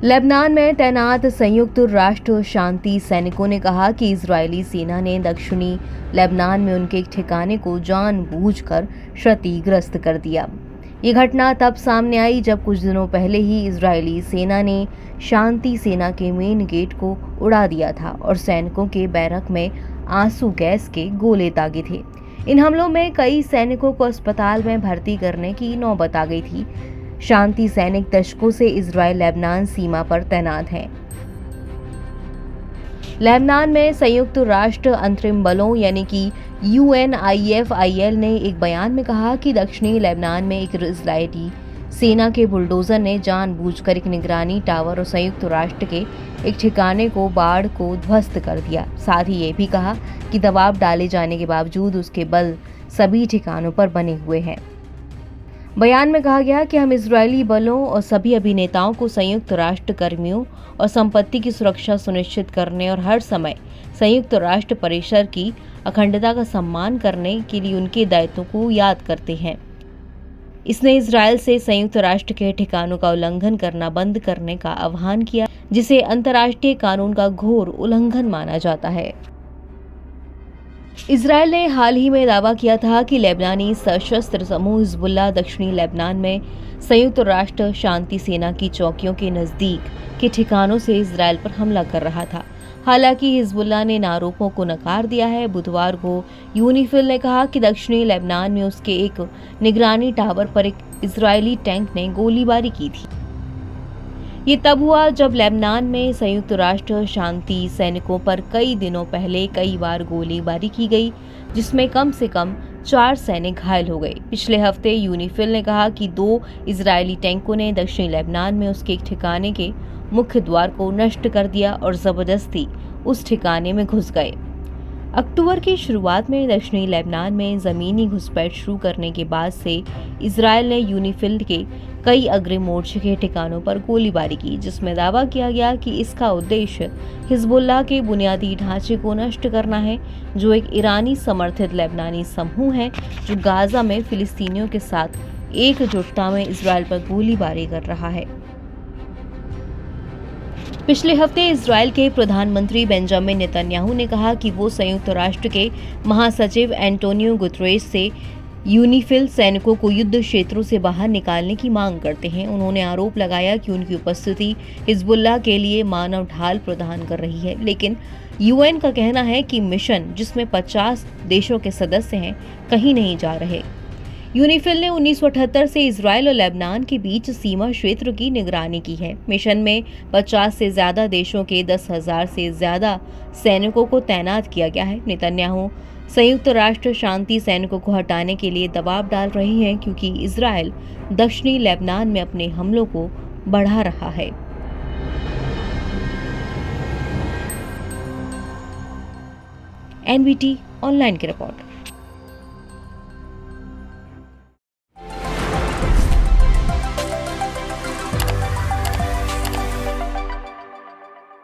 Lebanon में तैनात संयुक्त राष्ट्र शांति सैनिकों ने कहा कि इजरायली सेना ने दक्षिणी लेबनान में उनके एक ठिकाने को जानबूझकर क्षतिग्रस्त कर दिया। ये घटना तब सामने आई जब कुछ दिनों पहले ही इजरायली सेना ने शांति सेना के मेन गेट को उड़ा दिया था और सैनिकों के बैरक में आंसू गैस के गोले दागे थे। इन हमलों में कई सैनिकों को अस्पताल में भर्ती करने की नौबत आ गई थी। शांति सैनिक दशकों से इजरायल लेबनान सीमा पर तैनात हैं। लेबनान में संयुक्त राष्ट्र अंतरिम बलों यानी कि UNIFIL ने एक बयान में कहा कि दक्षिणी लेबनान में एक इजरायली सेना के बुलडोजर ने जानबूझकर एक निगरानी टावर और संयुक्त राष्ट्र के एक ठिकाने को बाढ़ को ध्वस्त कर दिया। साथ ही ये भी कहा कि दबाव डाले जाने के बावजूद उसके बल सभी ठिकानों पर बने हुए हैं। बयान में कहा गया कि हम इजरायली बलों और सभी अभिनेताओं को संयुक्त राष्ट्र कर्मियों और संपत्ति की सुरक्षा सुनिश्चित करने और हर समय संयुक्त राष्ट्र परिसर की अखंडता का सम्मान करने के लिए उनके दायित्वों को याद करते हैं। इसने इजरायल से संयुक्त राष्ट्र के ठिकानों का उल्लंघन करना बंद करने का आह्वान किया, जिसे अंतर्राष्ट्रीय कानून का घोर उल्लंघन माना जाता है। इजरायल ने हाल ही में दावा किया था कि लेबनानी सशस्त्र समूह हिजबुल्लाह दक्षिणी लेबनान में संयुक्त राष्ट्र शांति सेना की चौकियों के नजदीक के ठिकानों से इजरायल पर हमला कर रहा था। हालांकि हिजबुल्लाह ने इन आरोपों को नकार दिया है। बुधवार को यूनिफिल ने कहा कि दक्षिणी लेबनान में उसके एक निगरानी टावर पर एक इजरायली टैंक ने गोलीबारी की थी। ये तब हुआ जब लेबनान में संयुक्त राष्ट्र शांति सैनिकों पर कई दिनों पहले कई बार गोलीबारी की गई, जिसमें कम से कम 4 सैनिक घायल हो गए। पिछले हफ्ते यूनिफिल ने कहा कि 2 इजरायली टैंकों ने दक्षिणी लेबनान में उसके एक ठिकाने के मुख्य द्वार को नष्ट कर दिया और जबरदस्ती उस ठिकाने में घुस गए। अक्टूबर की शुरुआत में दक्षिणी लेबनान में जमीनी घुसपैठ शुरू करने के बाद से इजरायल ने यूनिफिल के कई अग्रिम मोर्चे के ठिकानों पर गोलीबारी की, जिसमें दावा किया गया कि इसका उद्देश्य हिजबुल्लाह के बुनियादी ढांचे को नष्ट करना है, जो एक ईरानी समर्थित लेबनानी समूह है जो गाजा में फिलिस्तीनियों के साथ एकजुटता में इजरायल पर गोलीबारी कर रहा है। पिछले हफ्ते इजरायल के प्रधानमंत्री बेंजामिन नेतन्याहू ने कहा कि वो संयुक्त राष्ट्र के महासचिव एंटोनियो गुतरेस से यूनिफिल सैनिकों को युद्ध क्षेत्रों से बाहर निकालने की मांग करते हैं। उन्होंने आरोप लगाया कि उनकी उपस्थिति हिजबुल्लाह के लिए मानव ढाल प्रदान कर रही है, लेकिन यूएन का कहना है कि मिशन, जिसमें 50 देशों के सदस्य हैं, कहीं नहीं जा रहे। यूनिफिल ने 1978 से इजरायल और लेबनान के बीच सीमा क्षेत्र की निगरानी की है। मिशन में 50 से ज्यादा देशों के 10,000 से ज्यादा सैनिकों को तैनात किया गया है। नेतन्याहू संयुक्त राष्ट्र शांति सैनिकों को हटाने के लिए दबाव डाल रही हैं, क्योंकि इजरायल दक्षिणी लेबनान में अपने हमलों को बढ़ा रहा है। NBT ऑनलाइन की रिपोर्ट।